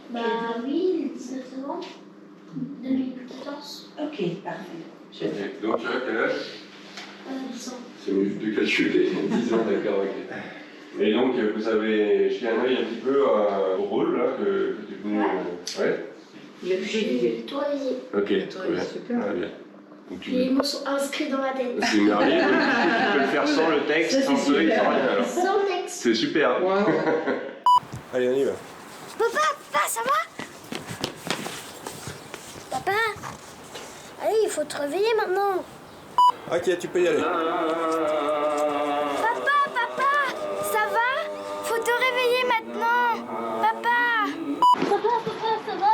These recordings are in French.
Bah oui, le 19 novembre 2014. Ok, parfait. Et donc tu as quel âge 10 ans. C'est mieux de calculer, 10 ans, d'accord, ok. Et donc vous avez jeté un œil un petit peu au rôle là, que tu es venu... ouais. Il a Je plutôt suis l'idée. tourisé. Ok, très bien. Super. Très bien. Donc, Les mots sont inscrits dans ma tête. c'est merveilleux, donc, tu peux le faire sans le texte, Ça, c'est sans feuille, super. sans rien alors. Sans texte. C'est super. Wow. Allez, on y va. Papa, ça va? Papa, allez, il faut te réveiller maintenant. Ok, tu peux y aller. Papa, ça va? Faut te réveiller maintenant. Papa, ça va?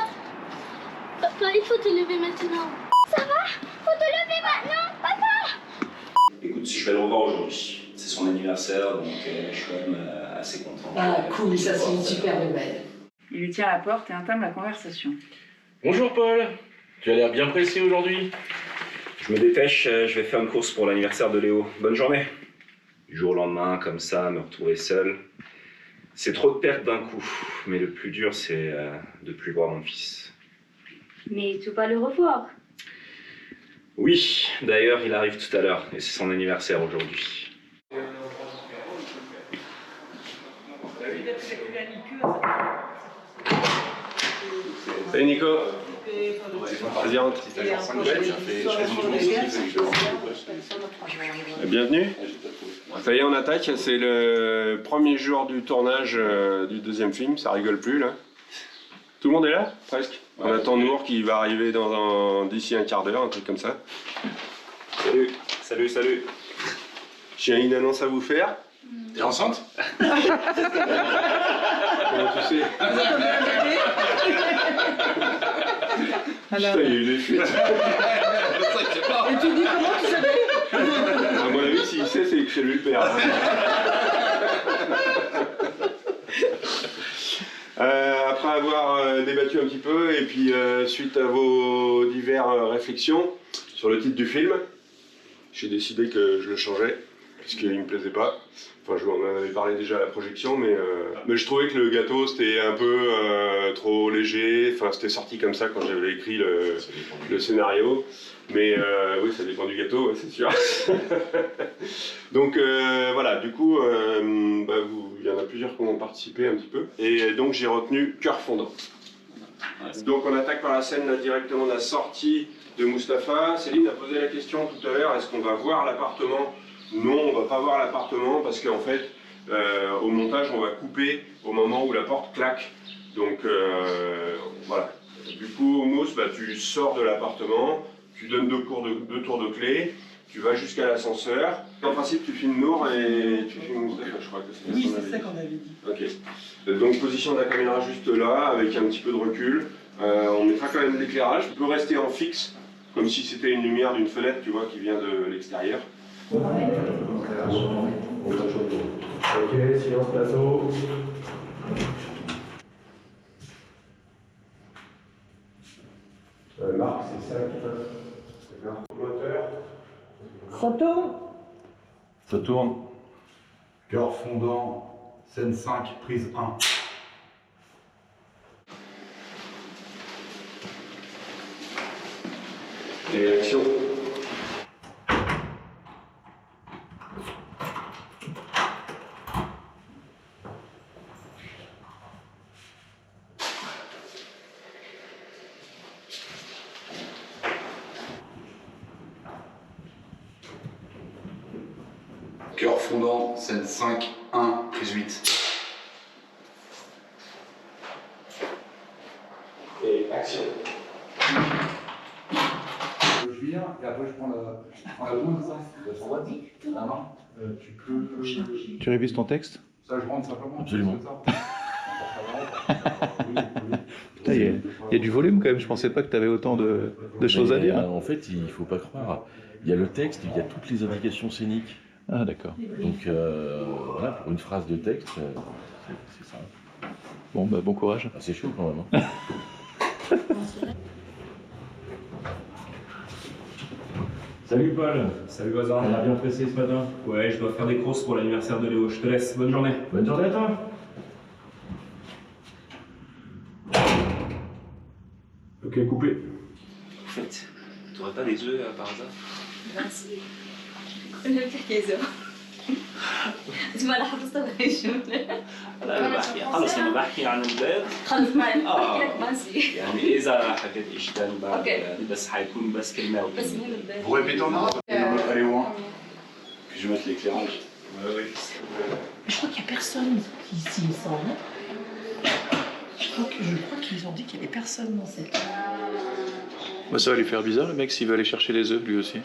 Papa, il faut te lever maintenant. Ça va? Faut te lever maintenant, papa. Écoute, si je vais le revoir aujourd'hui, c'est son anniversaire, donc je suis quand même assez content. Ah, cool, ça c'est une super nouvelle. Il lui tient la porte et entame la conversation. Bonjour Paul, tu as l'air bien pressé aujourd'hui. Je me dépêche, je vais faire une course pour l'anniversaire de Léo. Bonne journée. Du jour au lendemain, comme ça, me retrouver seul. C'est trop de pertes d'un coup, mais le plus dur, c'est de plus voir mon fils. Mais tu vas le revoir. Oui, d'ailleurs, il arrive tout à l'heure, et c'est son anniversaire aujourd'hui. Salut Nico. Vas-y, rentre. Bienvenue. Ça y est, on attaque. C'est le premier jour du tournage du deuxième film. Ça rigole plus là. Tout le monde est là, presque. On attend Nour qui va arriver d'ici un quart d'heure, un truc comme ça. Salut. J'ai une annonce à vous faire. T'es enceinte? Comment tu sais? Alors, Putain, il y a eu des fuites. et tu dis comment tu savais? À mon avis, s'il sait, c'est que c'est lui le père. Après avoir débattu un petit peu, et puis suite à vos diverses réflexions sur le titre du film, j'ai décidé que je le changeais, puisqu'il ne me plaisait pas. Enfin, je vous en avais parlé déjà à la projection, mais je trouvais que le gâteau c'était un peu trop léger. Enfin, c'était sorti comme ça quand j'avais écrit le scénario. Mais oui, ça dépend du gâteau, ouais, c'est sûr. Donc voilà, du coup, il y en a plusieurs qui ont participé un petit peu. Et donc j'ai retenu Cœur fondant. Donc on attaque par la scène là, directement de la sortie de Mustapha. Céline a posé la question tout à l'heure, est-ce qu'on va voir l'appartement ? Non, on va pas voir l'appartement parce qu'en fait, au montage, on va couper au moment où la porte claque. Donc voilà. Du coup, Mousse, tu sors de l'appartement, tu donnes deux tours de clé, tu vas jusqu'à l'ascenseur. En principe, tu filmes Nour et tu filmes Mustapha, je crois que c'est Oui, qu'on c'est ça avait dit. qu'on avait dit. Ok. Donc position de la caméra juste là, avec un petit peu de recul. On mettra quand même de l'éclairage. Tu peux rester en fixe, comme si c'était une lumière d'une fenêtre, tu vois, qui vient de l'extérieur. Ok, silence plateau. Marc, c'est ça qui passe. D'accord. Moteur. Ça tourne? Ça tourne. Cœur fondant, scène 5, prise 1. Et action. Cœur fondant, scène 5, 1, prise 8. Et action. Je viens et après je prends la boule, ça. Ah non, tu peux. Tu révises ton texte? Ça, je rentre simplement. Absolument. Ça. Putain, il y a du volume quand même, je pensais pas que tu avais autant de choses à dire. En fait, il faut pas croire. Il y a le texte, il y a toutes les indications scéniques. Ah d'accord. Donc voilà, pour une phrase de texte, c'est ça. Bon, bon courage. Ah, c'est chaud quand même. Hein. Salut Paul, salut voisin. On a bien pressé ce matin. Ouais, je dois faire des courses pour l'anniversaire de Léo. Je te laisse. Bonne journée. Bonne journée à toi. Ok, coupé. En fait, t'aurais pas des œufs par hasard? Merci. أنا بتحكي ما حفظتها بهي الجملة. لا أنا بحكي خلص أنا بحكي عن البيض. خلص معي بحكي لك بنسي. يعني إذا حكيت إيش تاني بعد أوكي. يعني بس حيكون بس كلمة بس مهم البيض. Vous répétez en arabe? Allez où hein? Que je mette l'éclairage. Oui. Je crois qu'il n'y a personne ici, il me semble. Je crois qu'ils ont dit qu'il n'y avait personne dans cette... Bah, ça va lui faire bizarre, le mec, s'il veut aller chercher les œufs, lui aussi.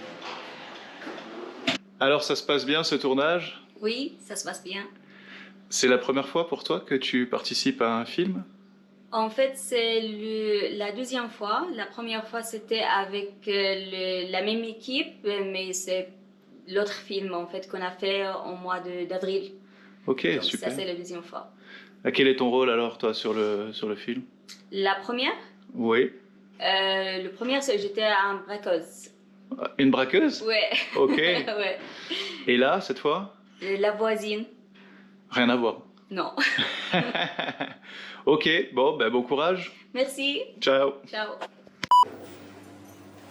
Alors, ça se passe bien, ce tournage? Oui, ça se passe bien. C'est la première fois pour toi que tu participes à un film? En fait, c'est la deuxième fois. La première fois, c'était avec la même équipe, mais c'est l'autre film en fait qu'on a fait au mois d'avril. Ok, Donc, super. ça, c'est la deuxième fois. Quel est ton rôle alors, toi, sur le film? La première, Oui. le premier, j'étais un braqueuse. Une braqueuse? Ouais. Ok. Ouais. Et là, cette fois? La voisine. Rien à voir. Non. Ok, bon, ben, bon courage. Merci. Ciao. Ciao.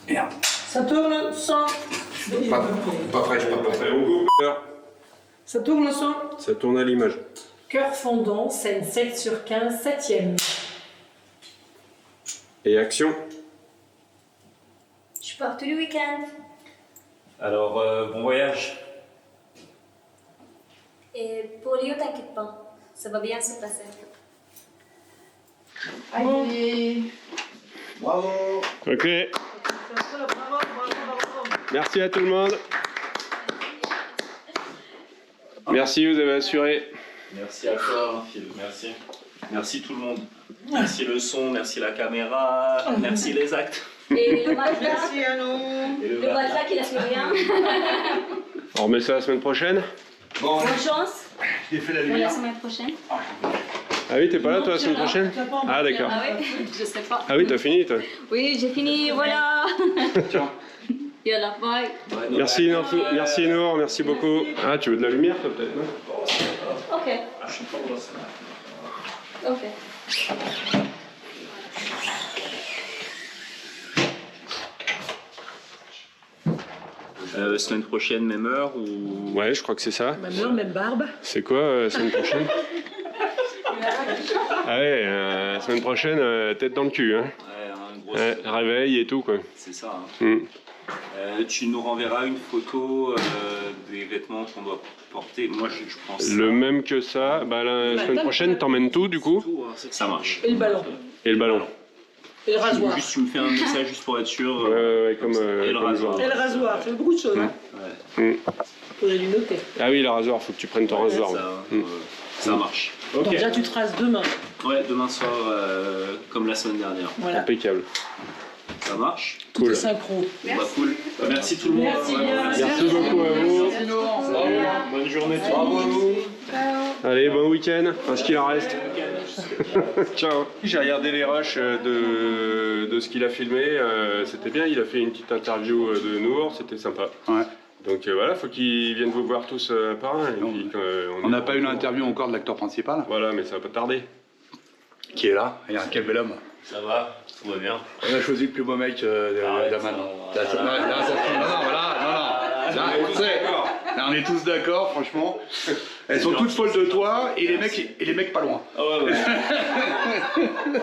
Merde. Ça tourne sans... Pas fraîche, pas fraîche. On coupe. Ça tourne sans... Ça tourne à l'image. Cœur fondant, scène 7 sur 15, 7e. Et action. Je pars tout le week-end. Alors, bon voyage. Et pour Léo, t'inquiète pas. Ça va bien se passer. Allez. Bravo. Ok. Merci à tout le monde. Merci, vous avez assuré. Merci à toi, Phil. Merci. Merci tout le monde. Merci le son, merci la caméra, merci les actes. Et le matelas. Merci à nous. Et Le matelas qui lâche rien. On remet ça la semaine prochaine. Bon, Bonne chance. j'ai fait la Pour la lumière. semaine prochaine. Ah oui, t'es pas là toi la semaine prochaine? Ah d'accord. Ah oui, je sais pas. Ah oui, t'as fini toi. Oui, j'ai fini, voilà. Tiens. Yalla, bye. Merci Nour, merci beaucoup. Ah, tu veux de la lumière toi peut-être, non? Ok. Ok. Semaine prochaine, même heure ou... Ouais, je crois que c'est ça. Même heure, même barbe. C'est quoi semaine prochaine? Ah ouais, semaine prochaine, tête dans le cul, hein. Ouais, un gros... Ouais, réveil et tout quoi. C'est ça. Hein. Mm. Tu nous renverras une photo des vêtements qu'on doit porter. Moi, je pense... Le même que ça, bah la semaine prochaine, t'emmènes tout du coup? Tout, hein, ça marche. Et le ballon. Et le ballon. Et le rasoir. Juste, tu me fais un message juste pour être sûr. Ouais, comme et le comme rasoir. Et le rasoir, c'est beaucoup de choses. Hein. Ouais. Faudrait lui noter. Ah oui, le rasoir, faut que tu prennes ton rasoir. Ça, ouais. ça marche. Donc déjà, tu te rases demain. Ouais, demain soir, comme la semaine dernière. Voilà. Impeccable. Ça marche. Tout Cool. est synchro. Bah, cool. Merci tout le monde. Merci Ouais, bien. Merci beaucoup à vous. Bonne journée. Bravo à vous. Allez, bon week-end, enfin ce qu'il en reste. Ciao. J'ai regardé les rushs de ce qu'il a filmé, c'était bien, il a fait une petite interview de Nour, c'était sympa. Ouais. Donc voilà, faut qu'ils viennent vous voir tous par un. Et puis, On n'a pas eu l'interview encore de l'acteur principal. Voilà, mais ça va pas tarder. Qui est là. Et quel bel homme. Ça va, tout va bien. On a choisi le plus beau mec d'Aman. Là, on est tous d'accord, franchement. Elles sont toutes folles de toi et les mecs pas loin. Ah ouais, ouais.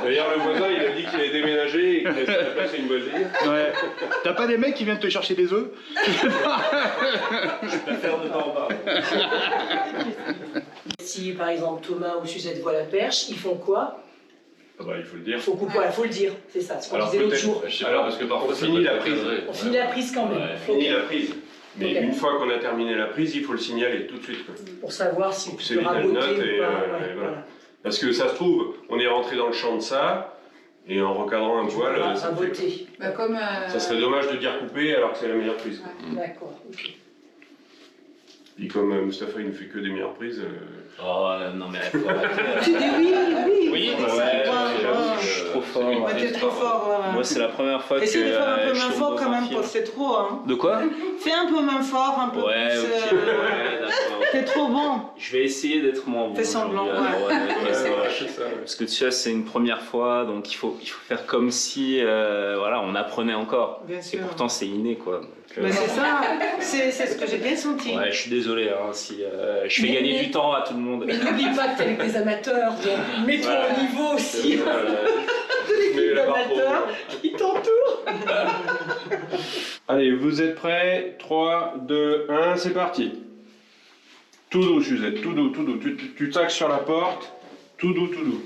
D'ailleurs, le voisin, il a dit qu'il allait déménager et qu'il allait passer une voisine. Ouais. T'as pas des mecs qui viennent te chercher des œufs? Je préfère ne pas en parler. Si par exemple Thomas ou Suzette voient la perche, ils font quoi? Ah bah, il faut le dire. Faut couper, voilà, faut le dire, c'est ça, ce qu'on Alors disait l'autre peut-être, jour. alors parce que parfois on finit la prise. On finit la prise quand même. Ouais, finit la prise. Mais Ok. une fois qu'on a terminé la prise, il faut le signaler tout de suite. Quoi. Pour savoir si Pour que tu peux Céline, elle raboter note ou et, pas. et voilà. Parce que ça se trouve, on est rentré dans le champ de ça, et en recadrant un poil, ça, fait- Raboter. Bah, comme, ça serait dommage de dire couper alors que c'est la meilleure prise. quoi. D'accord, ok. Et comme Mustapha il ne fait que des meilleures prises. Oh non mais faut arrêter. Tu dis oui. Oui, ouais, je suis trop fort. Ouais, t'es trop fort. Moi c'est la première fois que Essaye de faire un peu je moins tombe fort dans quand un même, film. parce que c'est trop. Hein. De quoi? Fais un peu moins fort, un peu Ouais, plus. ok, ouais, d'accord, ok. T'es trop bon. Je vais essayer d'être moins bon. Fais semblant, Parce que tu vois, c'est une première fois, donc il faut faire comme si voilà, on apprenait encore. Bien Et sûr. pourtant, c'est inné, quoi. Donc, Mais c'est ça, c'est ce que j'ai bien senti. ouais, je suis désolé hein, si je fais gagner du temps à tout le monde. Mais n'oublie pas que t'es avec des amateurs, donc mets-toi Voilà. au niveau aussi. Mais L'équipe la barre d'amateurs qui t'entoure. Allez, vous êtes prêts? 3, 2, 1, c'est parti. Tout doux, Suzette, tout doux, tout doux. Tu t'axes sur la porte. Tout doux, tout doux.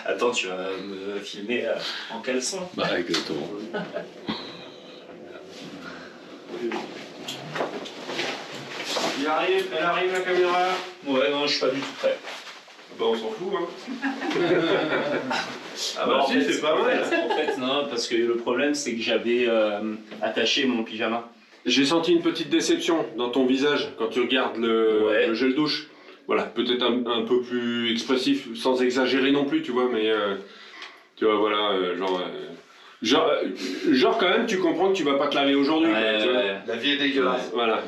Attends, tu vas me filmer en caleçon. Bah, exactement. Elle arrive la caméra. Ouais, non, je suis pas du tout prêt. Bah, on s'en fout, hein. Ah bah, en si, fait, c'est pas mal. En fait, non, parce que le problème, c'est que j'avais attaché mon pyjama. J'ai senti une petite déception dans ton visage quand tu regardes le gel douche. Voilà, peut-être un peu plus expressif, sans exagérer non plus, tu vois, mais tu vois, voilà, genre quand même, tu comprends que tu vas pas te laver aujourd'hui. Ouais, tu vois. ouais. La vie est dégueulasse. Voilà.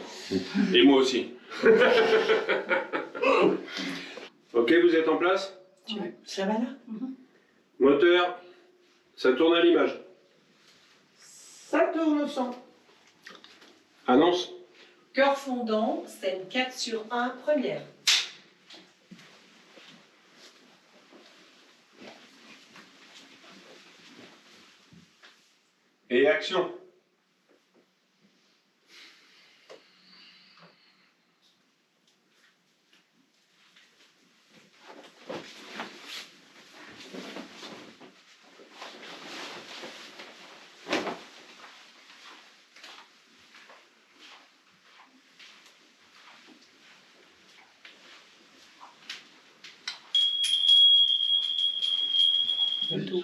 Et moi aussi. Ok, vous êtes en place? Ça va là? Moteur, ça tourne à l'image. Ça tourne au son. Annonce. Cœur fondant, scène 4 sur 1, première. Et action.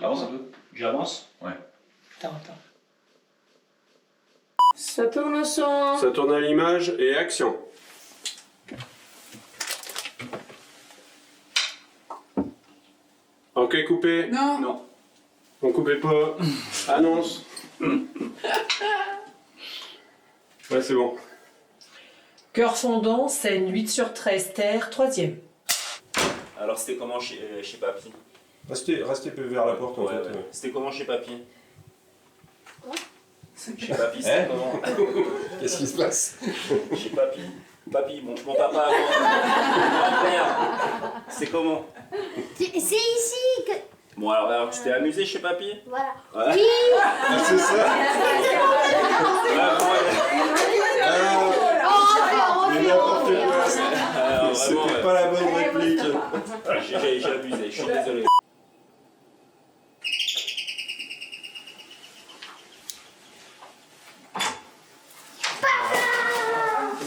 Avance un peu. J'avance. Ouais. Attends. Ça tourne au son. Ça tourne à l'image et action. Ok, coupé. Non. Non. On coupait pas. Annonce. Ouais, c'est bon. Cœur fondant, scène 8 sur 13, terre, troisième. Alors, c'était comment chez Papy? Restez vers la porte, en Ouais, fait. ouais. C'était comment chez Papy? Quoi? Chez Papy, c'était comment? Qu'est-ce qui se passe? Chez Papy. Papy, mon papa, mon père. C'est comment? C'est ici que... Bon, alors tu t'es amusé chez Papy? Voilà. Ouais. Oui. Ah, c'est ça. Mais n'importe quoi. C'était pas la bonne réplique. J'ai abusé, je suis désolé.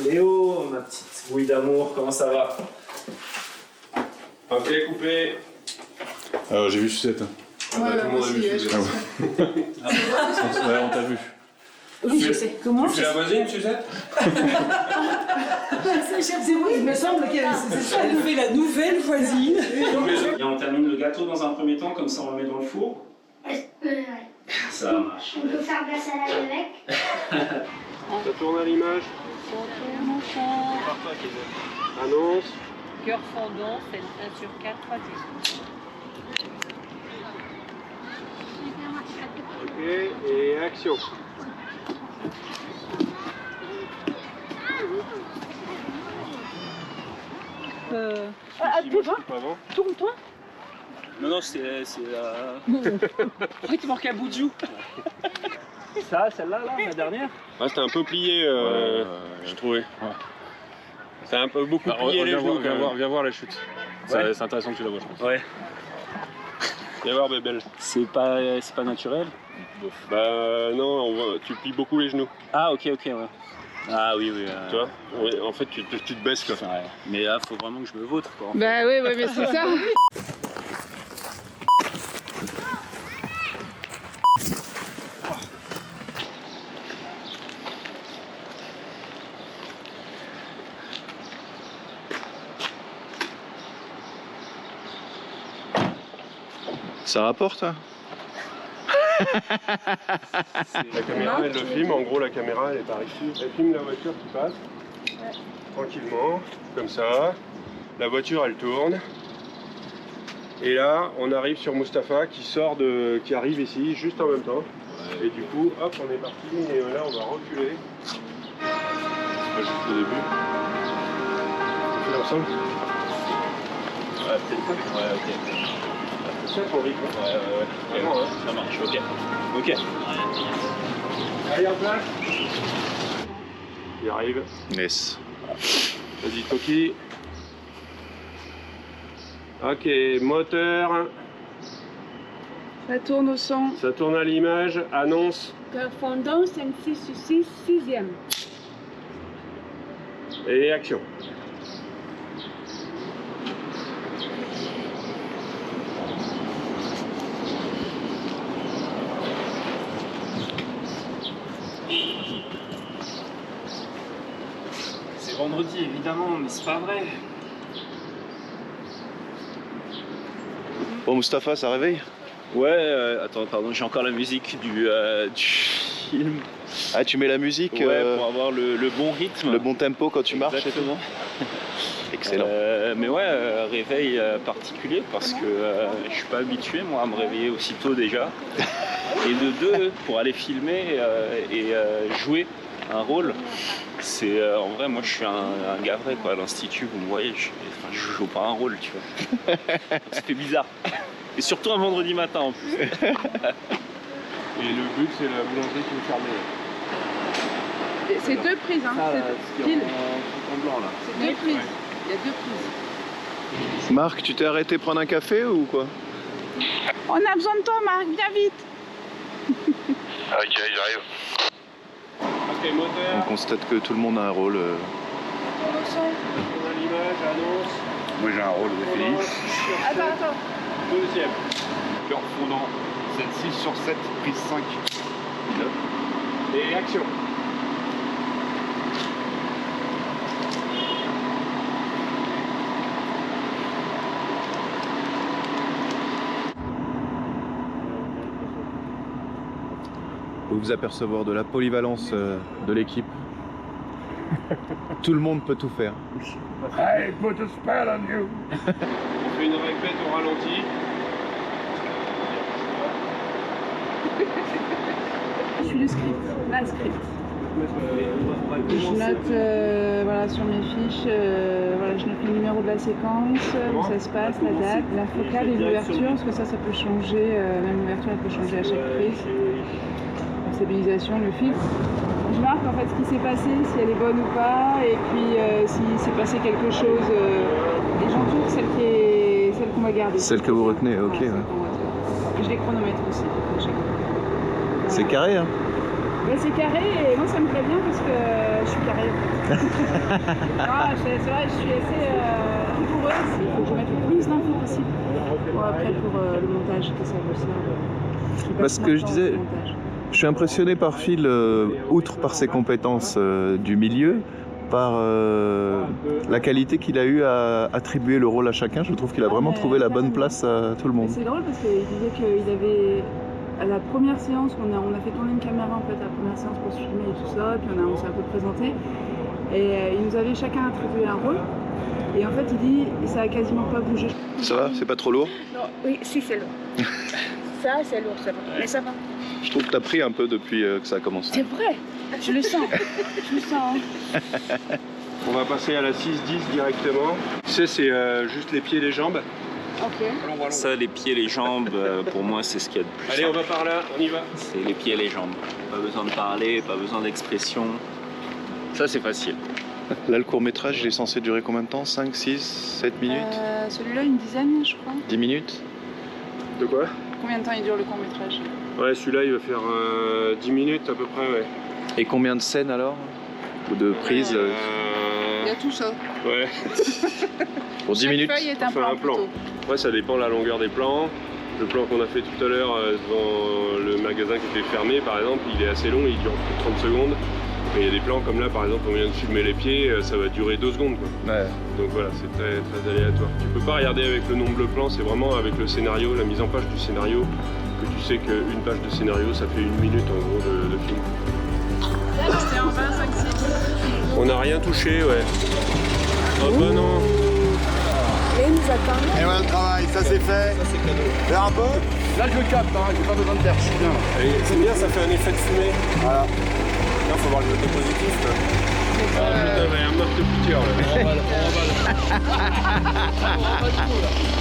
Léo, ma petite bouille d'amour, comment ça va? Ok, coupé. Alors, j'ai vu Suzette. Ah bah, tout le monde a vu Suzette. Ouais, on t'a vu. Oui, je sais. Comment Tu fais la voisine, Suzette? C'est oui, il me semble qu'elle c'est ça. Elle fait la nouvelle voisine. Et on termine le gâteau dans un premier temps, comme ça on le met dans le four. Ouais. Ça marche. On peut faire de la salade avec. Ça tourne à l'image. Annonce. Cœur fondant, scène 1 sur 4, troisième. Ok, et action. Tourne-toi. Non, c'est Pourquoi tu manques un bout de joue? ça, celle-là, là, la dernière. Ah, c'était un peu plié, je trouvais. C'est un peu beaucoup plié les genoux. Viens voir la chute. Ouais. C'est intéressant que tu la vois, je pense. Ouais. Viens voir, Bébel. C'est pas naturel. Bah non, tu plies beaucoup les genoux. Ah, ok, ouais. Ah oui. Tu vois? Ouais, en fait, tu te baisses, quoi. Ouais. Mais là, faut vraiment que je me vautre, quoi. Bah oui, mais c'est ça. Ça rapporte, hein? La caméra, elle le filme. En gros, la caméra, elle est par ici. Elle filme la voiture qui passe. Tranquillement, comme ça. La voiture, elle tourne. Et là, on arrive sur Mustapha qui arrive ici, juste en même temps. Et du coup, hop, on est parti. Et là, on va reculer. C'est pas juste au début. On fait ensemble. Ouais, peut-être. Ouais, ok. C'est ça ton rythme. Ouais. Vraiment, hein. Ça marche, ok. Ok. Allez, en place. Il arrive. Yes. Vas-y, Toki. Ok, moteur. Ça tourne au son. Ça tourne à l'image. Annonce. Cœur fondant, 5, 6 sur 6, 6e. Et action. C'est vendredi, évidemment, mais c'est pas vrai. Bon, Mustapha, ça réveille? Ouais, attends, pardon, j'ai encore la musique du film. Ah, tu mets la musique Ouais, pour avoir le bon rythme. le bon tempo quand tu marches. Exactement. Excellent. Mais ouais, réveil particulier parce que je suis pas habitué moi à me réveiller aussitôt déjà. Et de deux, pour aller filmer et jouer un rôle, c'est en vrai moi je suis un gars vrai quoi. À l'institut, vous me voyez, je joue pas un rôle, tu vois. Donc, ça fait bizarre. Et surtout un vendredi matin en plus. Et le but, c'est la boulangerie qui est fermée. C'est 2 prises, hein. C'est pile. En blanc là. C'est 2 prises. Ouais. Il y a 2 prises. Marc, tu t'es arrêté prendre un café ou quoi? On a besoin de toi, Marc. Viens vite. Ok, j'arrive. Ok, On moteur. constate que tout le monde a un rôle. On a l'image, annonce. Moi j'ai un rôle de Félix. Attends. Deuxième. Cœur fondant, 7, 6 sur 7, prise 5. Et action. Vous vous apercevoir de la polyvalence de l'équipe. Tout le monde peut tout faire. I put a spell on you. On fait une répète au ralenti. Je suis le script. La script. Je note voilà, sur mes fiches, voilà, je note le numéro de la séquence, où ça se passe, la date, la focale et l'ouverture, parce que ça peut changer, même l'ouverture elle peut changer à chaque prise. La stabilisation, le fil. Je marque en fait ce qui s'est passé, si elle est bonne ou pas, et puis s'il s'est passé quelque chose, et j'entoure celle qu'on va garder. Celle que vous retenez, ok. Voilà, Ouais. et je les chronomètre aussi. à chaque fois. C'est Voilà. carré, hein? Ouais, c'est carré et moi ça me plaît bien parce que je suis carré. C'est vrai, je suis assez rigoureuse. Il faut que je mette le plus d'infos possible pour après pour le montage, que ça vous serve. Parce que je disais, je suis impressionné par Phil, outre par ses compétences du milieu, par la qualité qu'il a eu à attribuer le rôle à chacun. Je trouve qu'il a vraiment trouvé la bonne place à tout le monde. C'est drôle parce qu'il disait qu'il avait, à la première séance, on a fait tourner une caméra en fait, à la première séance pour se filmer et tout ça, puis on s'est un peu présenté. Et il nous avait chacun attribué un rôle. Et en fait, il dit, ça a quasiment pas bougé. Ça va? C'est pas trop lourd? Non, oui, si, c'est lourd. Ça, c'est lourd, ça va. Mais ça va. Je trouve que t'as pris un peu depuis que ça a commencé. C'est vrai, je le sens. Je le sens. On va passer à la 6-10 directement. Tu sais, c'est juste les pieds et les jambes. Ok. Ça, les pieds, les jambes, pour moi, c'est ce qu'il y a de plus Allez, on simple. va par là, on y va. C'est les pieds et les jambes. Pas besoin de parler, pas besoin d'expression. Ça, c'est facile. Là, le court-métrage, il est censé durer combien de temps? 5, 6, 7 minutes? Celui-là, une dizaine, je crois. 10 minutes? De quoi? Combien de temps il dure le court-métrage? Ouais, celui-là, il va faire 10 minutes à peu près, ouais. Et combien de scènes alors? Ou de prises Il y a tout ça. Ouais. Pour 10 Chaque minutes? feuille est On un fait plan. un plan. plutôt. Ouais, ça dépend de la longueur des plans. Le plan qu'on a fait tout à l'heure devant le magasin qui était fermé, par exemple, il est assez long, il dure plus de 30 secondes. Mais il y a des plans comme là, par exemple, on vient de filmer les pieds, ça va durer 2 secondes, quoi. Ouais. Donc voilà, c'est très, très aléatoire. Tu peux pas regarder avec le nombre de plans, c'est vraiment avec le scénario, la mise en page du scénario que tu tu sais qu'une page de scénario, ça fait 1 minute en gros de film. C'était en 25 On n'a rien touché, ouais. Oh bah non. Et voilà le travail, ça c'est fait. Ça c'est cadeau. Faire un peu. Là je le capte, hein, j'ai pas besoin de faire, je suis bien. C'est bien, ça fait un effet de fumée. Voilà. Là, faut voir le côté positif. Là. Ah putain, il y a un marteau-piqueur là.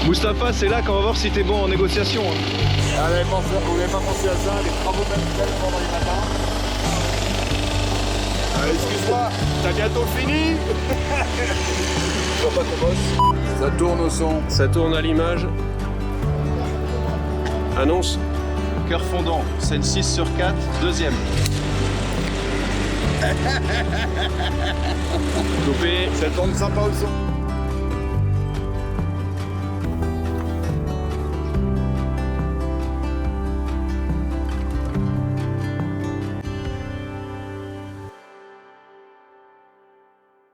Moustapha, c'est là qu'on va voir si t'es bon en négociation. Ah, on n'avait pas pensé à ça, les travaux manuels pendant les matins. Excuse-moi, t'as bientôt fini. Faut pas qu'on bosse. Ça tourne au son. Ça tourne à l'image. Annonce. Cœur fondant, scène 6 sur 4, deuxième. Coupé. Ça tourne sympa au son.